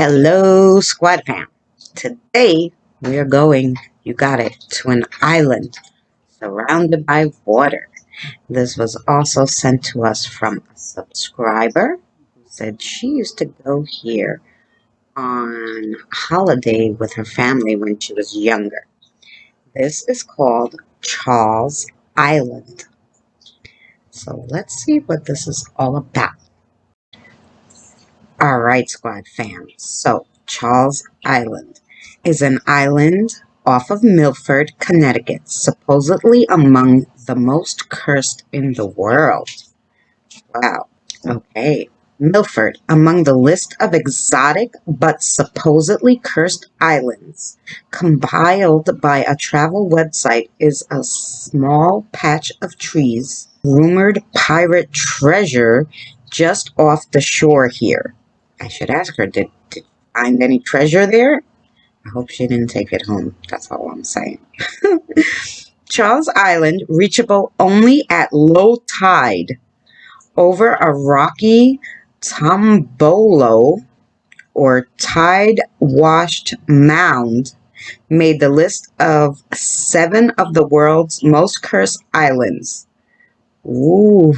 Hello, Squad Fam. Today we are going, you got it, to an island surrounded by water. This was also sent to us from a subscriber who said she used to go here on holiday with her family when she was younger. This is called Charles Island. So let's see what this is all about. Alright, Squad Fam. So, Charles Island is an island off of Milford, Connecticut, supposedly among the most cursed in the world. Wow. Okay. Milford, among the list of exotic but supposedly cursed islands, compiled by a travel website, is a small patch of trees, rumored pirate treasure just off the shore here. I should ask her, did you find any treasure there? I hope she didn't take it home. That's all I'm saying. Charles Island, reachable only at low tide, over a rocky tombolo or tide-washed mound, made the list of 7 of the world's most cursed islands. Ooh.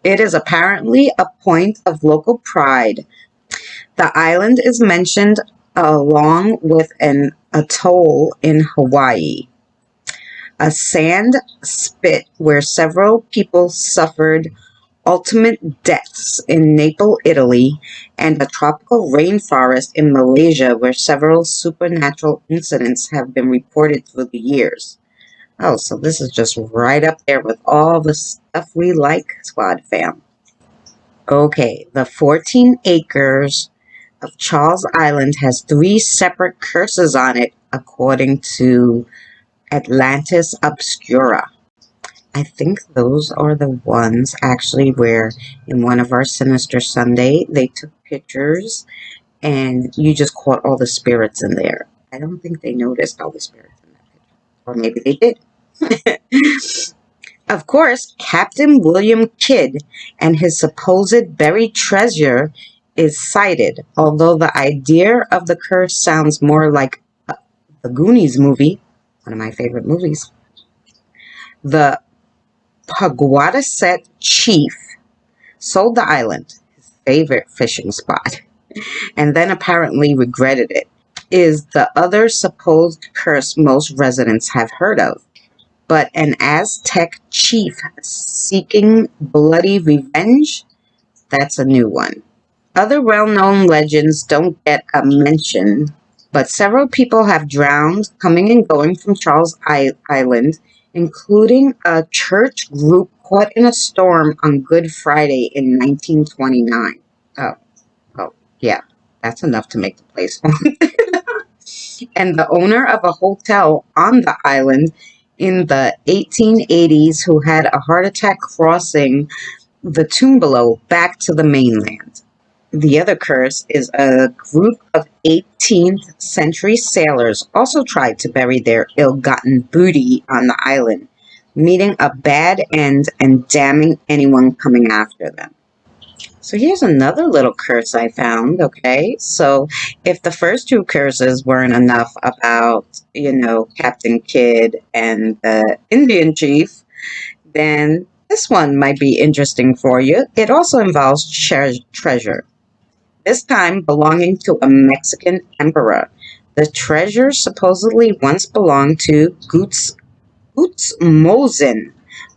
It is apparently a point of local pride. The island is mentioned along with an atoll in Hawaii, a sand spit where several people suffered ultimate deaths in Naples, Italy, and a tropical rainforest in Malaysia where several supernatural incidents have been reported through the years. Oh, so this is just right up there with all the stuff we like, Squad Fam. Okay, the 14 acres of Charles Island has 3 separate curses on it, according to Atlantis Obscura. I think those are the ones actually where in one of our Sinister Sunday, they took pictures and you just caught all the spirits in there. I don't think they noticed all the spirits in that picture. Or maybe they did. Of course, Captain William Kidd and his supposed buried treasure is cited, although the idea of the curse sounds more like the Goonies movie, one of my favorite movies. The Paguadaset chief sold the island, his favorite fishing spot, and then apparently regretted it, is the other supposed curse most residents have heard of. But an Aztec chief seeking bloody revenge? That's a new one. Other well-known legends don't get a mention, but several people have drowned coming and going from Charles Island, including a church group caught in a storm on Good Friday in 1929. Oh, yeah, that's enough to make the place haunted. And the owner of a hotel on the island in the 1880s who had a heart attack crossing the Tombolo back to the mainland. The other curse is a group of 18th century sailors also tried to bury their ill-gotten booty on the island, meeting a bad end and damning anyone coming after them. So here's another little curse I found, okay? So if the first 2 curses weren't enough about, Captain Kidd and the Indian chief, then this one might be interesting for you. It also involves treasure, this time belonging to a Mexican emperor. The treasure supposedly once belonged to Gutzmozen,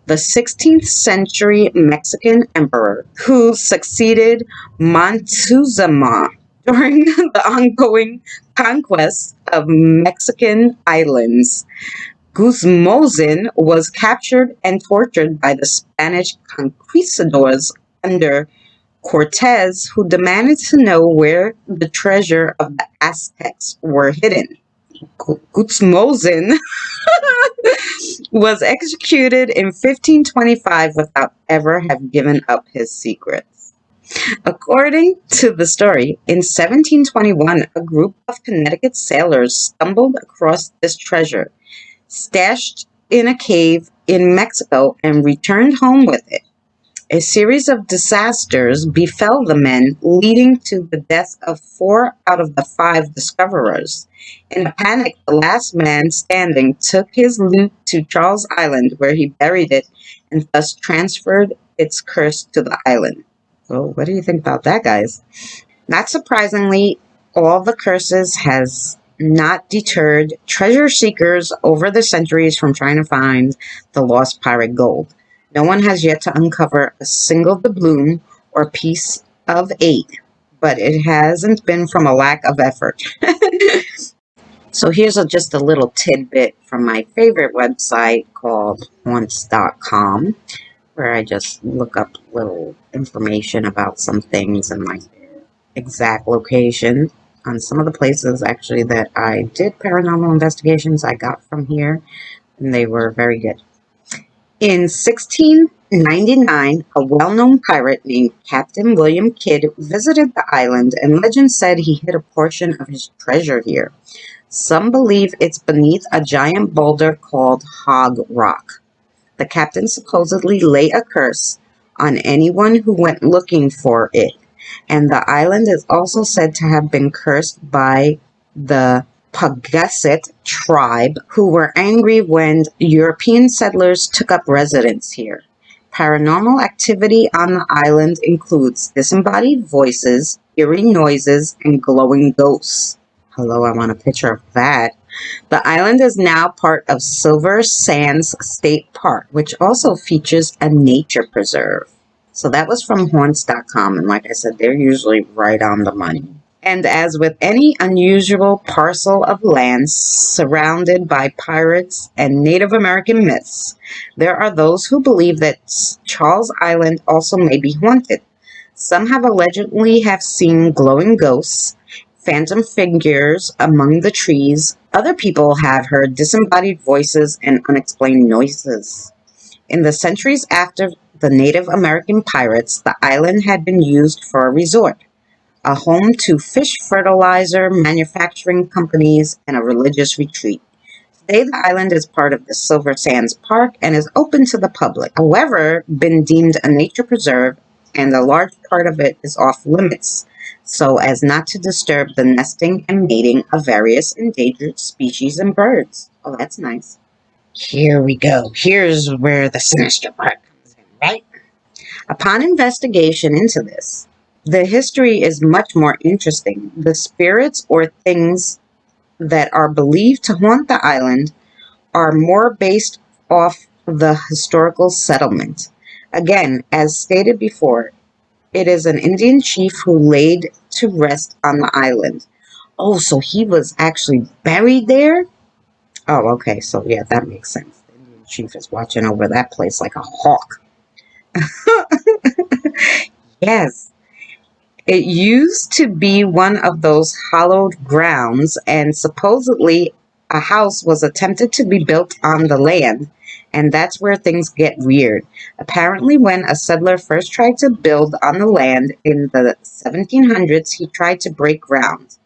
the 16th century Mexican emperor who succeeded Montezuma during the ongoing conquest of Mexican islands. Gutzmozen was captured and tortured by the Spanish conquistadors under Cortez, who demanded to know where the treasure of the Aztecs were hidden. Gutzmozen was executed in 1525 without ever have given up his secrets. According to the story, in 1721, a group of Connecticut sailors stumbled across this treasure, stashed in a cave in Mexico, and returned home with it. A series of disasters befell the men, leading to the death of 4 out of the 5 discoverers. In a panic, the last man standing took his loot to Charles Island, where he buried it and thus transferred its curse to the island. Well, what do you think about that, guys? Not surprisingly, all the curses has not deterred treasure seekers over the centuries from trying to find the lost pirate gold. No one has yet to uncover a single doubloon or piece of 8, but it hasn't been from a lack of effort. So here's just a little tidbit from my favorite website called haunts.com, where I just look up little information about some things and like exact location on some of the places actually that I did paranormal investigations I got from here, and they were very good. In 1699, a well-known pirate named Captain William Kidd visited the island, and legend said he hid a portion of his treasure here. Some believe it's beneath a giant boulder called Hog Rock. The captain supposedly laid a curse on anyone who went looking for it, and the island is also said to have been cursed by the Pagusset tribe, who were angry when European settlers took up residence here. Paranormal activity on the island includes disembodied voices, eerie noises, and glowing ghosts. Hello, I want a picture of that. The island is now part of Silver Sands State Park, which also features a nature preserve. So that was from haunts.com, and like I said, they're usually right on the money. And as with any unusual parcel of land surrounded by pirates and Native American myths, there are those who believe that Charles Island also may be haunted. Some have allegedly seen glowing ghosts, phantom figures among the trees. Other people have heard disembodied voices and unexplained noises. In the centuries after the Native American pirates, the island had been used for a resort, a home to fish fertilizer manufacturing companies, and a religious retreat. Today, the island is part of the Silver Sands Park and is open to the public. However, been deemed a nature preserve, and a large part of it is off limits, so as not to disturb the nesting and mating of various endangered species and birds. Oh, that's nice. Here we go. Here's where the sinister part comes in, right? Upon investigation into this, the history is much more interesting. The spirits or things that are believed to haunt the island are more based off the historical settlement. Again, as stated before, it is an Indian chief who laid to rest on the island. Oh, so he was actually buried there? Oh, okay, so yeah, that makes sense. The Indian chief is watching over that place like a hawk. Yes. It used to be one of those hallowed grounds, and supposedly a house was attempted to be built on the land, and that's where things get weird. Apparently, when a settler first tried to build on the land in the 1700s, he tried to break ground.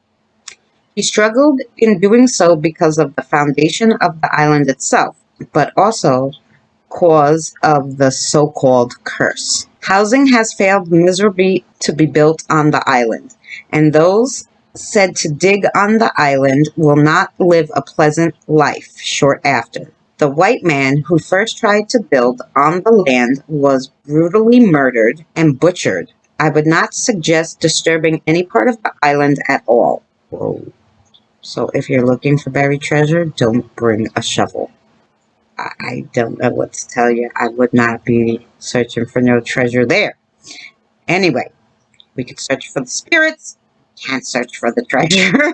He struggled in doing so because of the foundation of the island itself, but also cause of the so-called curse. Housing has failed miserably to be built on the island, and those said to dig on the island will not live a pleasant life short after. The white man who first tried to build on the land was brutally murdered and butchered. I would not suggest disturbing any part of the island at all. Whoa. So if you're looking for buried treasure, don't bring a shovel. I don't know what to tell you. I would not be searching for no treasure there. Anyway, we could search for the spirits. Can't search for the treasure.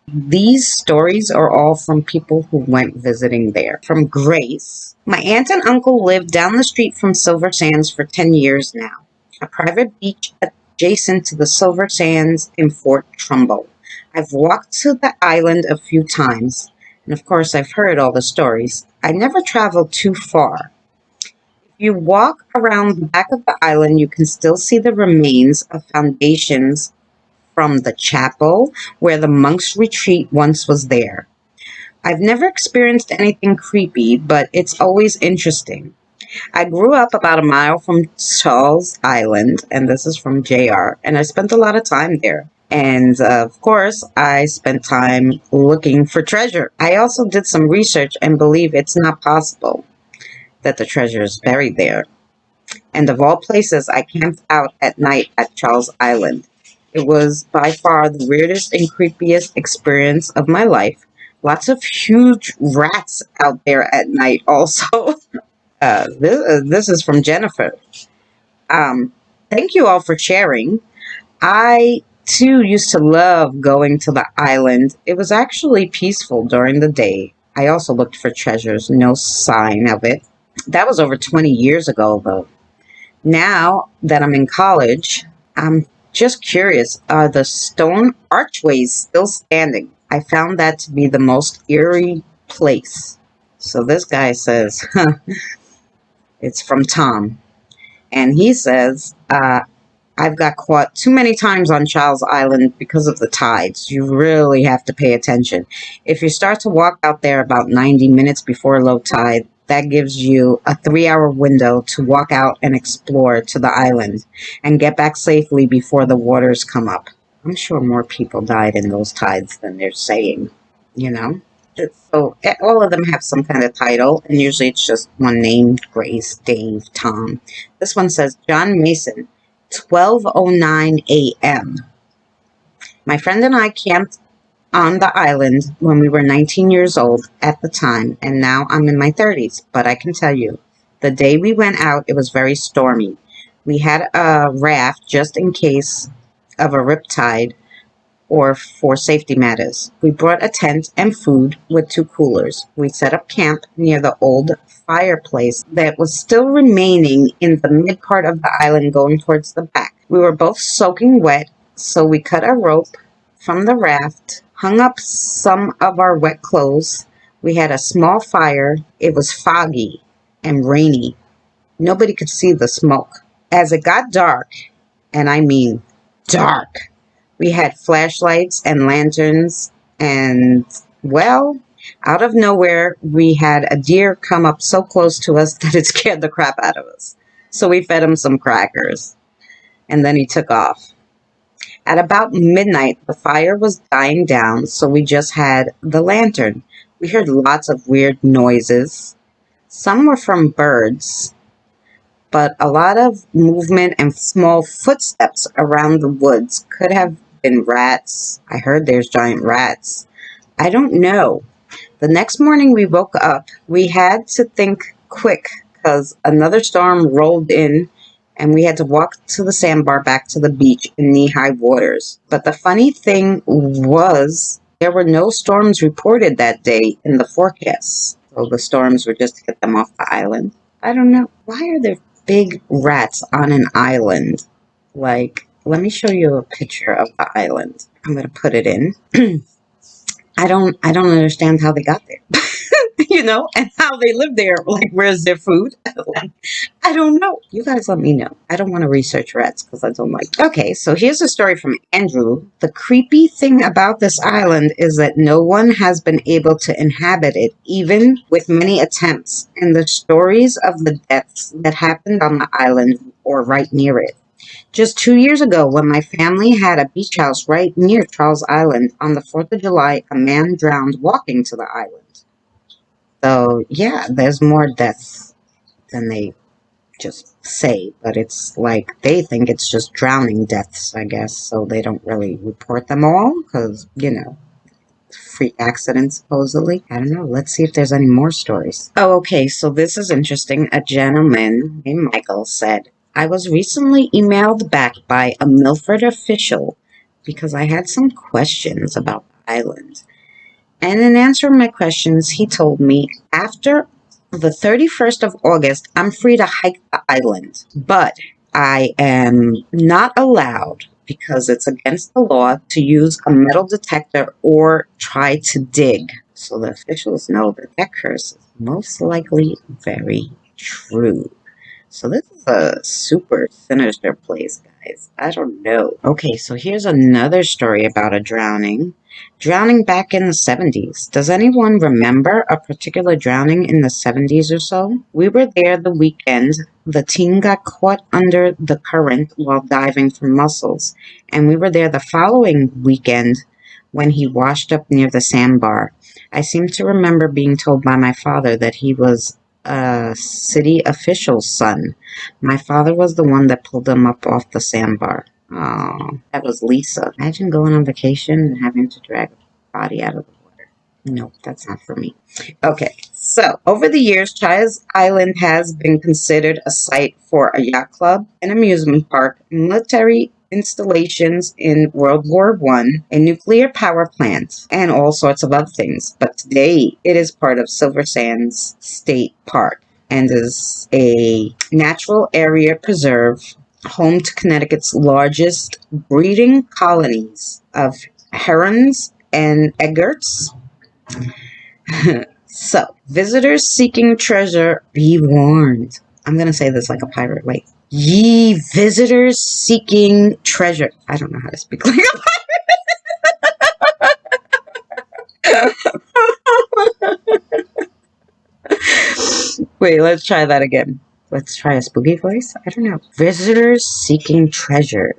These stories are all from people who went visiting there. From Grace. My aunt and uncle lived down the street from Silver Sands for 10 years now. A private beach adjacent to the Silver Sands in Fort Trumbull. I've walked to the island a few times. And of course, I've heard all the stories. I never traveled too far. If you walk around the back of the island, you can still see the remains of foundations from the chapel where the monks' retreat once was there. I've never experienced anything creepy, but it's always interesting. I grew up about a mile from Charles Island, and this is from JR, and I spent a lot of time there. And of course, I spent time looking for treasure. I also did some research and believe it's not possible that the treasure is buried there. And of all places, I camped out at night at Charles Island. It was by far the weirdest and creepiest experience of my life. Lots of huge rats out there at night, also. This is from Jennifer. Um, Thank you all for sharing. I too used to love going to the island. It was actually peaceful during the day. I also looked for treasures, no sign of it. That was over 20 years ago, though. Now that I'm in college, I'm just curious, are the stone archways still standing? I found that to be the most eerie place. So this guy says, it's from Tom. And he says, I've got caught too many times on Charles Island because of the tides. You really have to pay attention. If you start to walk out there about 90 minutes before low tide, that gives you a 3-hour window to walk out and explore to the island and get back safely before the waters come up. I'm sure more people died in those tides than they're saying, you know? So all of them have some kind of title, and usually it's just one name: Grace, Dave, Tom. This one says John Mason, 12:09 a.m. My friend and I camped on the island when we were 19 years old at the time, and now I'm in my 30s. But I can tell you, the day we went out, it was very stormy. We had a raft just in case of a riptide or for safety matters. We brought a tent and food with 2 coolers. We set up camp near the old fireplace that was still remaining in the mid part of the island going towards the back. We were both soaking wet, so we cut a rope from the raft, hung up some of our wet clothes. We had a small fire. It was foggy and rainy. Nobody could see the smoke. As it got dark, and I mean dark, we had flashlights and lanterns, and, well, out of nowhere, we had a deer come up so close to us that it scared the crap out of us. So we fed him some crackers, and then he took off. At about midnight, the fire was dying down, so we just had the lantern. We heard lots of weird noises. Some were from birds, but a lot of movement and small footsteps around the woods. Could have been rats. I heard there's giant rats. I don't know. The next morning we woke up. We had to think quick because another storm rolled in and we had to walk to the sandbar back to the beach in knee-high waters. But the funny thing was there were no storms reported that day in the forecasts. So the storms were just to get them off the island. I don't know. Why are there big rats on an island? Like, let me show you a picture of the island. I'm going to put it in. I don't understand how they got there. And how they live there. Like, where's their food? Like, I don't know. You guys let me know. I don't want to research rats because I don't like. Okay, so here's a story from Andrew. The creepy thing about this island is that no one has been able to inhabit it, even with many attempts. And the stories of the deaths that happened on the island or right near it. Just 2 years ago, when my family had a beach house right near Charles Island, on the 4th of July, a man drowned walking to the island. So, yeah, there's more deaths than they just say, but it's like they think it's just drowning deaths, I guess, so they don't really report them all because, freak accidents, supposedly. I don't know. Let's see if there's any more stories. Oh, okay, so this is interesting. A gentleman named Michael said, I was recently emailed back by a Milford official because I had some questions about the island. And in answering my questions, he told me, after the 31st of August, I'm free to hike the island. But I am not allowed, because it's against the law, to use a metal detector or try to dig. So the officials know that curse is most likely very true. So this is a super sinister place, guys. I don't know. Okay, so here's another story about a drowning. Drowning back in the 70s. Does anyone remember a particular drowning in the 70s or so? We were there the weekend the teen got caught under the current while diving for mussels, and we were there the following weekend when he washed up near the sandbar. I seem to remember being told by my father that he was a city official's son. My father was the one that pulled him up off the sandbar. Oh, that was Lisa. Imagine going on vacation and having to drag a body out of the water. Nope, that's not for me. Okay, so over the years, Chiles Island has been considered a site for a yacht club, an amusement park, military installations in World War I, a nuclear power plant, and all sorts of other things. But today, it is part of Silver Sands State Park and is a natural area preserve home to Connecticut's largest breeding colonies of herons and egerts. So, visitors seeking treasure, be warned. I'm going to say this like a pirate. Wait. Ye visitors seeking treasure. I don't know how to speak like a pirate. Wait, let's try that again. Let's try a spooky voice. I don't know. Visitors seeking treasure,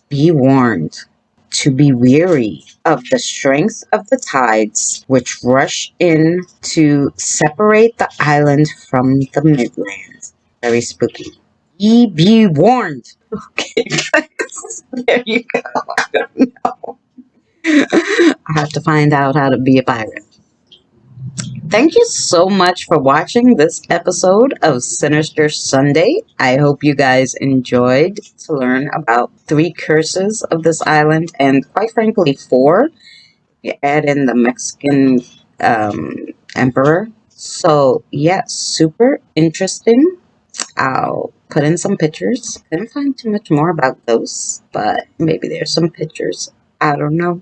be warned to be weary of the strength of the tides which rush in to separate the island from the midland. Very spooky. Ye be warned. Okay, there you go. I don't know. I have to find out how to be a pirate. Thank you so much for watching this episode of Sinister Sunday. I hope you guys enjoyed to learn about 3 curses of this island, and quite frankly 4. You add in the Mexican emperor. So yeah, super interesting. I'll put in some pictures. Couldn't find too much more about those, but maybe there's some pictures. I don't know.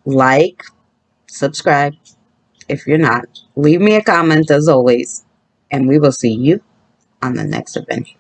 Like, subscribe if you're not. Leave me a comment as always, and we will see you on the next adventure.